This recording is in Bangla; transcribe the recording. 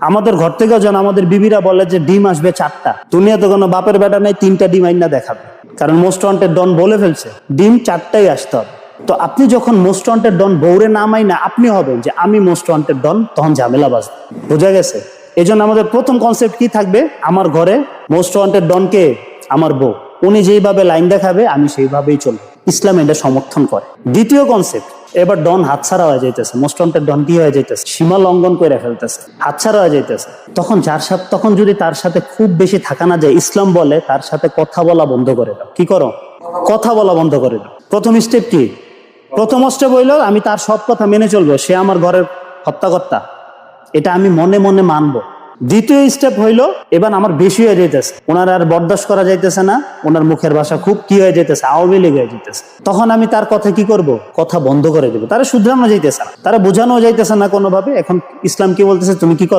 আমাদের ঘর থেকেও যেন আমাদের বিবিরা বলে যে ডিম আসবে 4টা, দুনিয়াতে কোনো বাপের বেটা নেই 3টা ডিম আইনা দেখাবে, কারণ মোস্ট ওয়ান্টেড ডন বলে ফেলছে ডিম 4টাই আসতে হবে। তো আপনি যখন মোস্ট ওয়ান্টেড ডন বউরে নামাই না, আপনি হবেন যে আমি মোস্ট ওয়ান্টেড ডন, তখন ঝামেলা বাজবে। বোঝা গেছে? এই জন্য আমাদের প্রথম কনসেপ্ট কি থাকবে, আমার ঘরে মোস্ট ওয়ান্টেড ডনকে আমার বউ, উনি যেইভাবে লাইন দেখাবে আমি সেইভাবেই চলবো। ইসলাম এটা সমর্থন করে। দ্বিতীয় কনসেপ্ট, এবার ডন হাতছাড়া হয়ে যাইতেছে, মোস্ট ওয়ান্টেড ডন কি হয়ে যাইতেছে, সীমা লঙ্ঘন করে ফেলতেছে, হাতছাড়া হয়ে যাইতেছে। তখন যদি তার সাথে খুব বেশি থাকা না যায়, ইসলাম বলে তার সাথে কথা বলা বন্ধ করে দাও। কি করো? কথা বলা বন্ধ করে দাও। প্রথম স্টেপ কি? প্রথম স্টেপ হইলো আমি তার সব কথা মেনে চলবো, সে আমার ঘরের হত্যাকর্তা, এটা আমি মনে মনে মানবো। দ্বিতীয় স্টেপ হইলো, এবার আমার বেশি হয়ে যাইতেছে, ওনার আর বরদাস্ত করা যাইতেছে না, ওনার মুখের ভাষা খুব কি হয়ে যাইতেছে, আওয়ামী লীগ হয়ে যাইতেছে। তখন আমি তার কথা কি করব? কথা বন্ধ করে দেবো। তারা শুধরানো যাইতেছে না, তারা বোঝানো যাইতেছে না কোনোভাবে। এখন ইসলাম কি বলতেছে, তুমি কি করো?